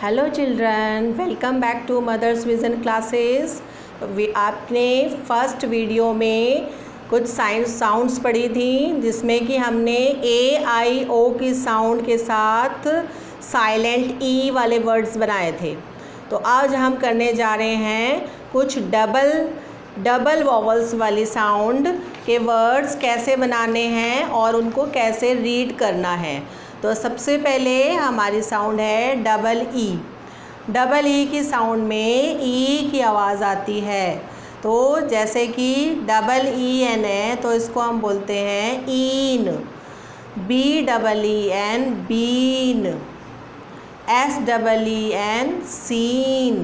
Hello children, welcome back to mother's vision classes. आपने first video में कुछ sounds पढ़ी थी जिसमें कि हमने ए आई ओ की साउंड के साथ साइलेंट ई वाले वर्ड्स बनाए थे। तो आज हम करने जा रहे हैं कुछ डबल वॉवल्स वाली साउंड के वर्ड्स कैसे बनाने हैं और उनको कैसे रीड करना है। तो सबसे पहले हमारी साउंड है डबल ई की साउंड में ई की आवाज़ आती है। तो जैसे कि डबल ई एन है तो इसको हम बोलते हैं ईन। B double E N bean. S double E N seen.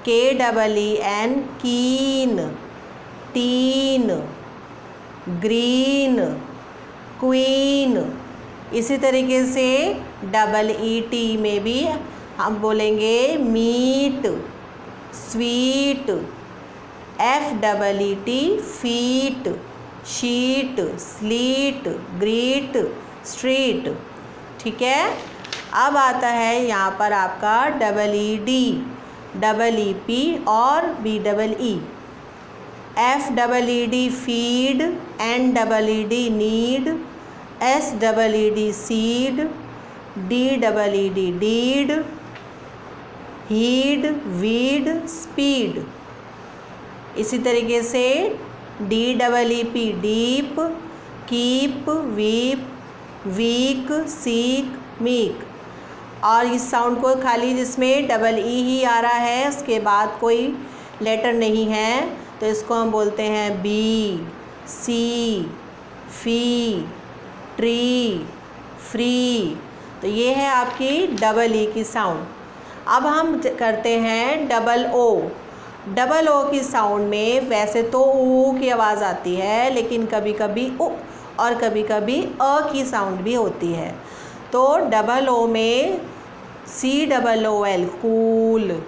K double E N keen. Teen. Green. Queen. इसी तरीके से डबल ई टी में भी हम बोलेंगे meet, sweet. F double E T feet, sheet, sleet, greet, street. ठीक है। अब आता है यहाँ पर आपका double E D, double E P और B double E. F double E D feed, N double E D need, S double E D seed, D double E D deed, heed, weed, speed. इसी तरीके से D double E P deep, keep, weep, week, seek, meek. और इस sound को खाली जिसमें double E ही आ रहा है, उसके बाद कोई लेटर नहीं है, तो इसको हम बोलते हैं बी, सी, फी, ट्री, फ्री। तो ये है आपकी डबल ई की साउंड। अब हम करते हैं डबल ओ की साउंड में वैसे तो ऊ की आवाज़ आती है, लेकिन कभी कभी उ और कभी कभी अ की साउंड भी होती है। तो डबल ओ में C double O L cool,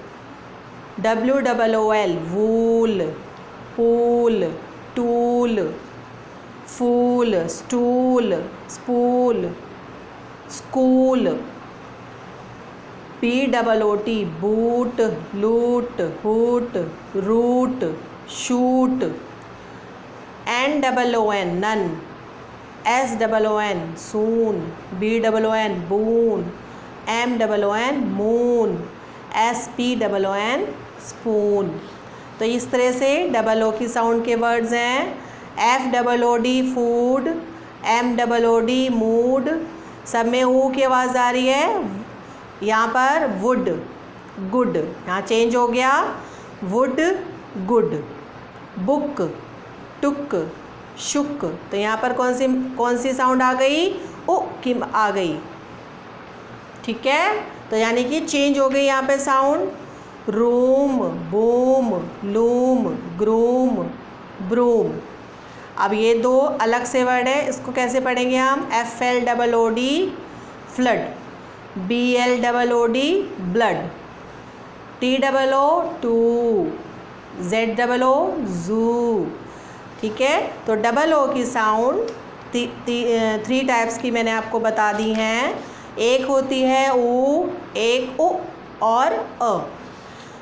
W double O L wool, pool, tool, fool, stool, spool, school. P double O T boot, loot, hoot, root, shoot. N double O N noon, S double O N soon, B double O N boon, M double O N moon, S P double O N spoon. तो इस तरह से double O की sound के words हैं। F double O D food, M double O D mood, सब में ऊ की आवाज़ आ रही है। यहाँ पर वुड, गुड, यहाँ चेंज हो गया, वुड, गुड। बुक, टुक, शुक। तो यहाँ पर कौन सी साउंड आ गई? ओ की आ गई। ठीक है। तो यानी कि चेंज हो गई यहाँ पे sound. Room, boom, loom, groom, broom. अब ये दो अलग से वर्ड है, इसको कैसे पढ़ेंगे हम? F L double O D flood, B L double O D blood, T double O too, Z double O zoo. ठीक है। तो डबल ओ की साउंड थ्री टाइप्स की मैंने आपको बता दी हैं। एक होती है ऊ, एक उ और अ।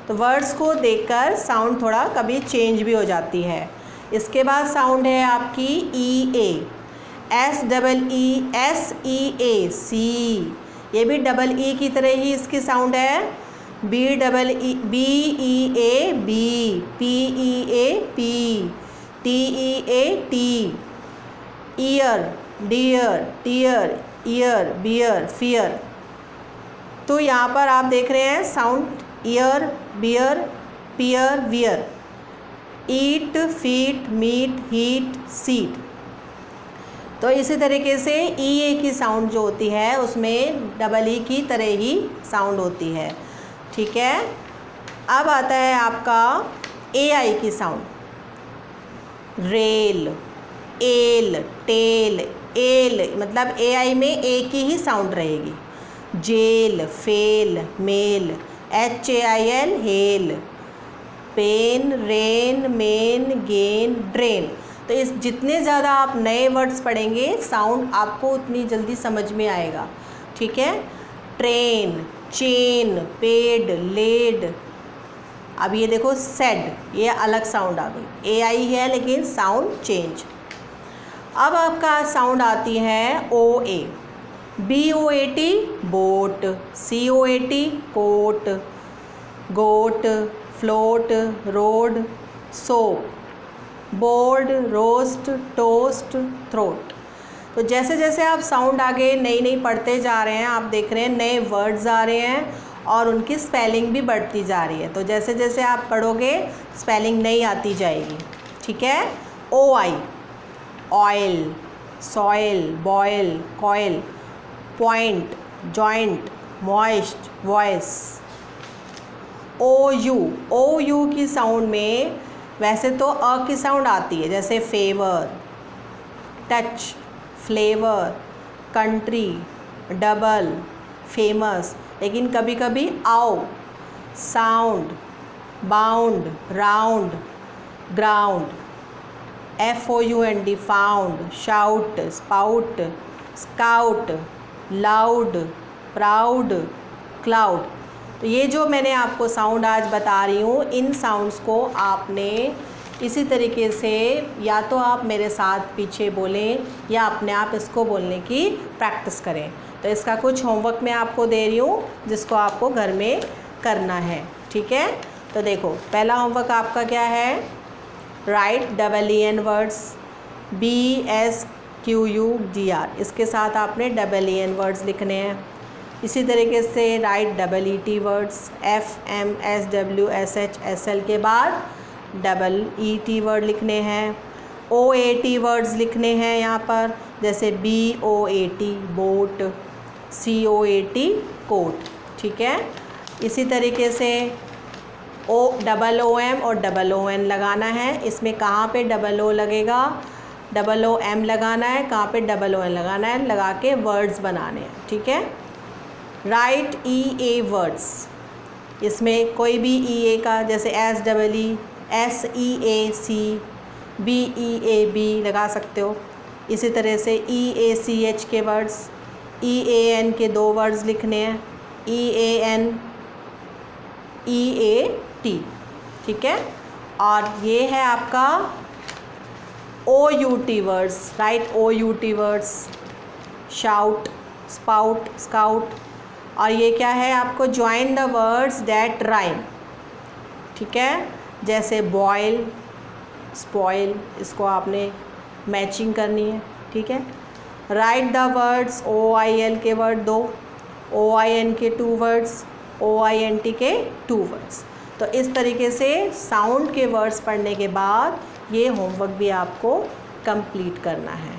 तो वर्ड्स को देखकर साउंड थोड़ा कभी चेंज भी हो जाती है। इसके बाद साउंड है आपकी E A, S double E S E A C. ये भी डबल ई की तरह ही इसकी साउंड है। B double E B E A B, P E A P, T E A T. Ear, dear, tear, ear, beer, fear. तो यहाँ पर आप देख रहे हैं sound ear, beer, pier, weir. Eat, feet, meet, heat, seat. तो इसी तरीके से ई ए की साउंड जो होती है उसमें डबल ई की तरह ही साउंड होती है। ठीक है। अब आता है आपका ए आई की sound. Rail, ail, tail, ail, मतलब ए आई में ए की ही साउंड रहेगी। Jail, fail, mail, H A I L hail. Pain, rain, main, gain, drain. तो इस जितने ज़्यादा आप नए वर्ड्स पढ़ेंगे साउंड आपको उतनी जल्दी समझ में आएगा। ठीक है। Train, chain, paid, laid. अब ये देखो सेड, ये अलग साउंड आ गई, ए आई है लेकिन साउंड चेंज। अब आपका साउंड आती है O A, B O A T boat, C O A T coat, goat, float, road, soap, board, roast, toast, throat. तो जैसे जैसे आप साउंड आगे नई नई पढ़ते जा रहे हैं, आप देख रहे हैं नए वर्ड्स आ रहे हैं और उनकी स्पेलिंग भी बढ़ती जा रही है। तो जैसे जैसे आप पढ़ोगे स्पेलिंग नई आती जाएगी, ठीक है। O I, oil, soil, boil, coil, point, joint, moist, voice. O U की साउंड में वैसे तो अ की साउंड आती है, जैसे favour, touch, flavour, country, double, famous, लेकिन कभी कभी आओ, sound, bound, round, ground, FOUND, found, shout, spout, scout, loud, proud, cloud. तो ये जो मैंने आपको साउंड आज बता रही हूँ, इन साउंड्स को आपने इसी तरीके से या तो आप मेरे साथ पीछे बोलें या अपने आप इसको बोलने की प्रैक्टिस करें। तो इसका कुछ होमवर्क मैं आपको दे रही हूँ जिसको आपको घर में करना है, ठीक है। तो देखो, पहला होमवर्क आपका क्या है, राइट EEN वर्ड्स, BSQUDR, इसके साथ आपने EEN वर्ड्स लिखने हैं। इसी तरीके से राइट EET वर्ड्स, FMSWSHSL के बाद EET वर्ड लिखने हैं। OAT वर्ड्स लिखने हैं यहाँ पर, जैसे BOAT बोट, COAT कोट, ठीक है। इसी तरीके से OOM और OON लगाना है। इसमें कहाँ पे O लगेगा, OOM लगाना है, कहाँ पे OON लगाना है, लगा के वर्ड्स बनाने हैं, ठीक है। राइट EA वर्ड्स, इसमें कोई भी EA का, जैसे SEE, SEAC, BEAB लगा सकते हो। इसी तरह से EACH के वर्ड्स, EAN के 2 वर्ड्स लिखने हैं, EAN, EAT, ठीक है। और ये है आपका OUT words, right OUT words, shout, spout, scout. और ये क्या है आपको, join the words that rhyme, ठीक है, जैसे बॉयल, स्पॉइल, इसको आपने मैचिंग करनी है, ठीक है। राइट द वर्ड्स, OIL के वर्ड 2, OIN के 2 वर्ड्स, OINT के 2 वर्ड्स। तो इस तरीके से साउंड के वर्ड्स पढ़ने के बाद ये होमवर्क भी आपको कंप्लीट करना है,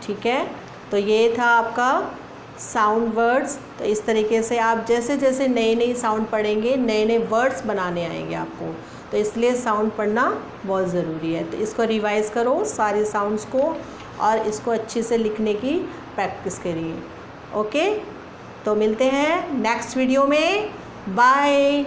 ठीक है। तो ये था आपका साउंड वर्ड्स। तो इस तरीके से आप जैसे जैसे नए नए साउंड पढ़ेंगे, नए नए वर्ड्स बनाने आएंगे आपको। तो इसलिए साउंड पढ़ना बहुत ज़रूरी है। तो इसको रिवाइज़ करो सारे साउंड्स को और इसको अच्छे से लिखने की प्रैक्टिस करिए, ओके। तो मिलते हैं नेक्स्ट वीडियो में, बाय।